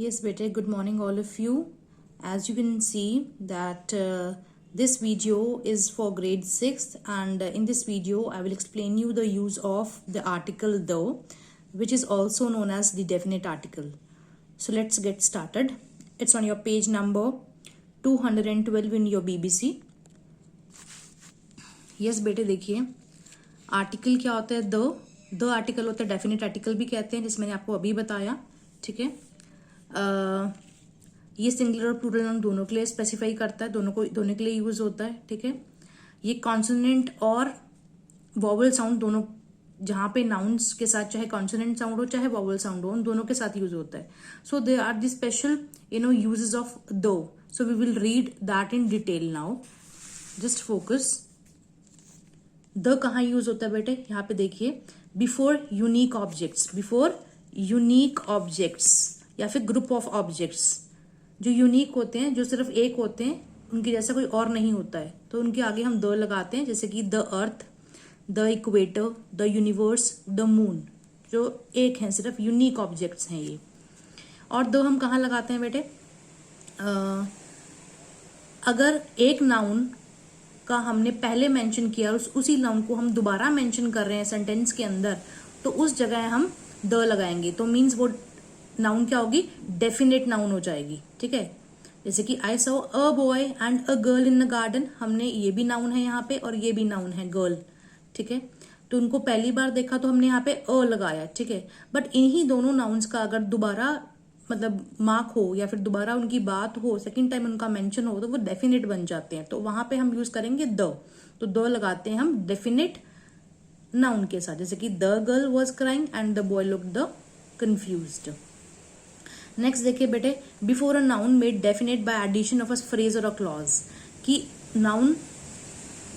Yes, beta, good morning all of you. As you can see that this video is for grade 6th, and in this video I will explain you the use of the article though, which is also known as the definite article. So let's get started. It's on your page number 212 in your BBC. Yes बेटे देखिए, article क्या होता है? The article होता है, definite article भी कहते हैं, जिसमें मैंने आपको अभी बताया. ठीक है, ये सिंगुलर और प्लूरल नाउन दोनों के लिए स्पेसिफाई करता है, दोनों के लिए यूज होता है. ठीक है, ये कॉन्सोनेंट और वॉवल साउंड दोनों, जहां पे नाउन्स के साथ चाहे कॉन्सोनेंट साउंड हो चाहे वॉवल साउंड हो, उन दोनों के साथ यूज होता है. So they are the special uses of the. So we will read that in detail now. Just focus. The कहाँ यूज होता है बेटे? यहाँ पे देखिए, बिफोर यूनिक ऑब्जेक्ट्स या फिर ग्रुप ऑफ ऑब्जेक्ट्स जो यूनिक होते हैं, जो सिर्फ एक होते हैं, उनके जैसा कोई और नहीं होता है, तो उनके आगे हम द लगाते हैं. जैसे कि the earth, the equator, the universe, the moon, जो एक हैं, सिर्फ यूनिक ऑब्जेक्ट्स हैं ये. और द हम कहाँ लगाते हैं बेटे? अगर एक नाउन का हमने पहले मेंशन किया और उसी नाउन को हम दोबारा मेंशन कर रहे हैं सेंटेंस के अंदर, तो उस जगह हम द लगाएंगे. तो मीन्स वो नाउन क्या होगी? डेफिनेट नाउन हो जाएगी. ठीक है, जैसे कि I saw a boy and a girl in the garden. हमने ये भी नाउन है यहाँ पे और ये भी नाउन है गर्ल. ठीक है, तो उनको पहली बार देखा तो हमने यहाँ पे अ लगाया. ठीक है, बट इन्हीं दोनों नाउन्स का अगर दोबारा मतलब मार्क हो या फिर दोबारा उनकी बात हो, सेकंड टाइम उनका मेंशन हो, तो वो डेफिनेट बन जाते हैं. तो वहां पे हम यूज करेंगे द. तो द लगाते हैं हम डेफिनेट नाउन के साथ. जैसे कि the girl was crying and the boy looked the confused. Next देखिए बेटे, before a noun made definite by addition of a phrase और अ क्लॉज. कि नाउन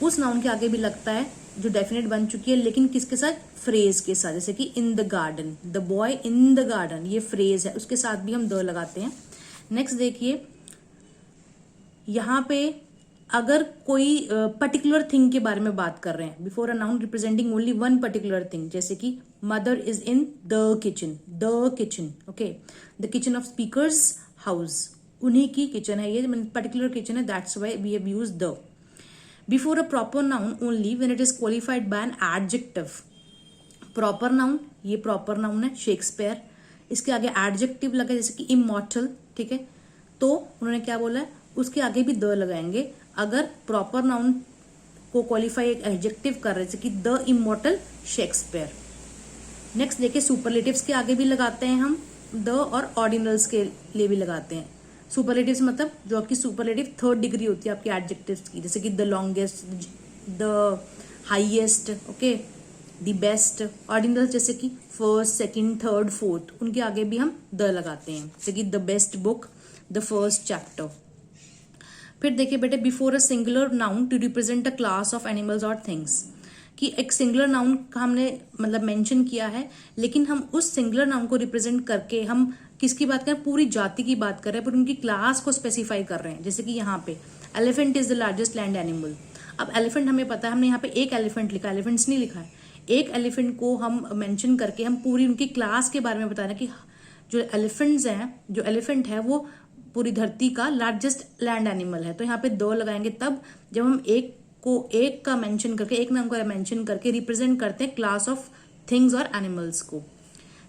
उस नाउन के आगे भी लगता है जो डेफिनेट बन चुकी है, लेकिन किसके साथ? फ्रेज के साथ. जैसे कि in the garden, the boy in the garden, ये फ्रेज है, उसके साथ भी हम द लगाते हैं. नेक्स्ट देखिए, यहां पे अगर कोई पर्टिकुलर थिंग के बारे में बात कर रहे हैं, before a noun representing only one particular thing, जैसे कि mother is in the kitchen. Okay, the kitchen of speakers house, उन्हीं की किचन है, ये पर्टिकुलर किचन है, that's why we have used the. Before a proper noun only when it is qualified by an adjective. Proper noun, ये proper noun है, Shakespeare. इसके आगे adjective लगा, जैसे कि इमॉर्टल. ठीक है, तो उन्होंने क्या बोला है? उसके आगे भी द लगाएंगे अगर प्रॉपर नाउन को क्वालिफाई एक एडजेक्टिव कर रहे, जैसे कि द इमॉर्टल शेक्सपियर. नेक्स्ट देखिए, सुपरलेटिव्स के आगे भी लगाते हैं हम द, और ऑर्डिनल्स के लिए भी लगाते हैं. सुपरलेटिव्स मतलब जो आपकी सुपरलेटिव थर्ड डिग्री होती है आपकी एडजेक्टिव्स की, जैसे कि the longest, the highest, okay, the best. Ordinals जैसे कि फर्स्ट, सेकंड, थर्ड, फोर्थ, उनके आगे भी हम द लगाते हैं, जैसे कि the best book, the first chapter. फिर देखिए बेटे, before a singular noun to represent a class of animals और थिंग्स. कि एक सिंगुलर नाउन का हमने मतलब मेंशन किया है, लेकिन हम उस सिंगुलर नाउन को रिप्रेजेंट करके हम किसकी बात कर रहे हैं? पूरी जाति की बात कर रहे हैं, पर उनकी क्लास को स्पेसिफाई कर रहे हैं. जैसे कि यहाँ पे elephant is the largest land animal. अब एलिफेंट हमें पता है, हमने यहाँ पे एक एलिफेंट लिखा, एलिफेंट्स नहीं लिखा है. एक एलिफेंट को हम मेंशन करके हम पूरी उनकी क्लास के बारे में बता रहे हैं कि जो एलिफेंट्स हैं, जो एलिफेंट है वो पूरी धरती का लार्जेस्ट लैंड एनिमल है. तो यहाँ पे दो लगाएंगे तब जब हम एक का मेंशन करके, एक नाम का मेंशन करके रिप्रेजेंट करते हैं क्लास ऑफ थिंग्स और एनिमल्स को.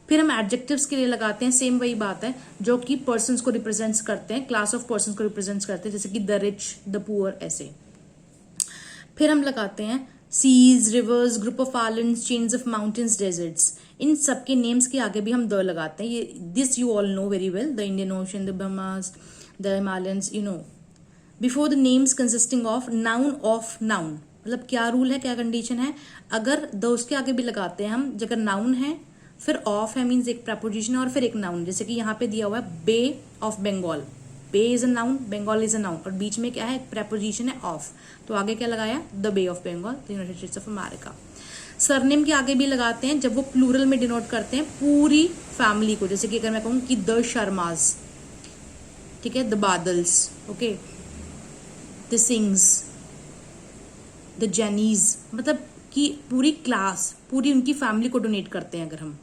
फिर हम एडजेक्टिव्स के लिए लगाते हैं, सेम वही बात है, जो कि पर्सन्स को रिप्रेजेंट करते हैं, क्लास ऑफ पर्सन्स को रिप्रेजेंट करते हैं, जैसे कि द रिच, द पुअर, ऐसे. फिर हम लगाते हैं seas, rivers, group of islands, chains of mountains, deserts. इन सबके नेम्स के आगे भी हम द लगाते हैं. ये this you all know very well, the Indian Ocean, the Burmas, the Himalayans, you know. Before the names consisting of noun, मतलब क्या रूल है, क्या कंडीशन है? अगर द उसके आगे भी लगाते हैं हम, अगर नाउन है फिर ऑफ है, मीन्स एक प्रपोजिशन है और फिर एक नाउन. जैसे कि यहाँ पे दिया हुआ है bay of Bengal, bay is a noun, Bengal is a noun, और बीच में क्या है? प्रपोजिशन है ऑफ. तो आगे क्या लगाया? The bay of Bengal, the United States of America. Surname के आगे भी लगाते हैं जब वो प्लूरल में डिनोट करते हैं पूरी फैमिली को. जैसे कि अगर मैं कहूँ कि द शर्माज, ठीक है, the Badals, okay, the Singhs, the Jainis, मतलब कि पूरी क्लास, पूरी उनकी फैमिली को डोनेट करते हैं अगर हम.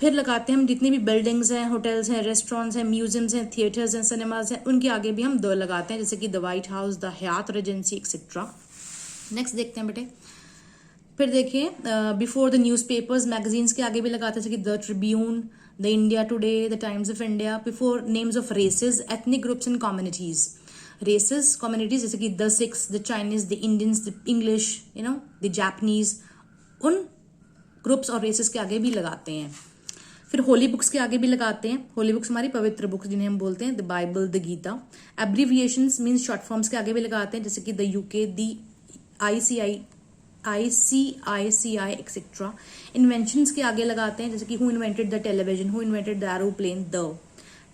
फिर लगाते हैं हम जितनी भी बिल्डिंग्स हैं, होटल्स हैं, रेस्टोरेंट्स हैं, म्यूजियम्स हैं, थिएटर्स हैं, सिनेमाज हैं, उनके आगे भी हम द लगाते हैं, जैसे कि the White House, the Hyatt Regency etcetera. Next देखते हैं बेटे, फिर देखिए बिफोर द न्यूज़पेपर्स, मैगजीन्स के आगे भी लगाते हैं, जैसे कि the Tribune, the India Today, the Times of India. Before names of races, ethnic groups and communities, races communities जैसे कि the Sikhs, the Chinese, the Indians, the English, the Japanese, उन ग्रुप्स और रेसेस के आगे भी लगाते हैं। फिर होली बुक्स के आगे भी लगाते हैं, होली बुक्स हमारी पवित्र बुक्स जिन्हें हम बोलते हैं, the Bible, the Gita. Abbreviations means short forms के आगे भी लगाते हैं, जैसे कि the UK, the ICICI etcetera. Inventions के आगे लगाते हैं, जैसे कि who invented the television, who invented the aeroplane, the.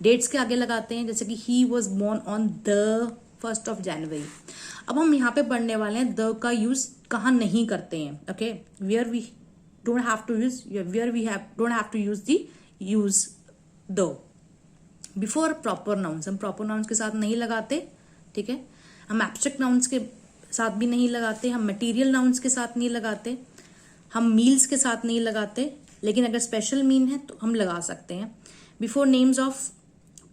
Dates के आगे लगाते हैं, जैसे कि he was born on the 1st of January। अब हम यहाँ पे पढ़ने वाले हैं द का यूज कहाँ नहीं करते हैं, okay, where we don't have to use, where we don't have to use the before proper nouns। हम proper nouns के साथ नहीं लगाते, ठीक है। हम abstract nouns के साथ भी नहीं लगाते, हम material nouns के साथ नहीं लगाते, हम meals के साथ नहीं लगाते, लेकिन अगर special mean है तो हम लगा सकते हैं। before names of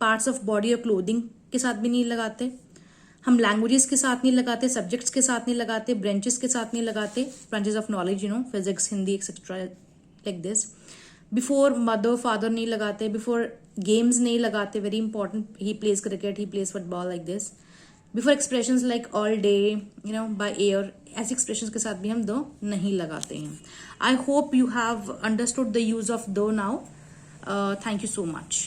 parts of body और clothing के साथ भी नहीं लगाते, हम लैंग्वेजेस के साथ नहीं लगाते, सब्जेक्ट्स के साथ नहीं लगाते, ब्रांचेस के साथ नहीं लगाते, branches of knowledge, physics, Hindi et cetera, like this. Before mother father नहीं लगाते, बिफोर गेम्स नहीं लगाते, very important, he plays cricket, he plays football, like this. Before expressions like all day, by air, ऐसे एक्सप्रेशंस के साथ भी हम दो नहीं लगाते हैं। I hope you have understood the use of the now. Thank you so much.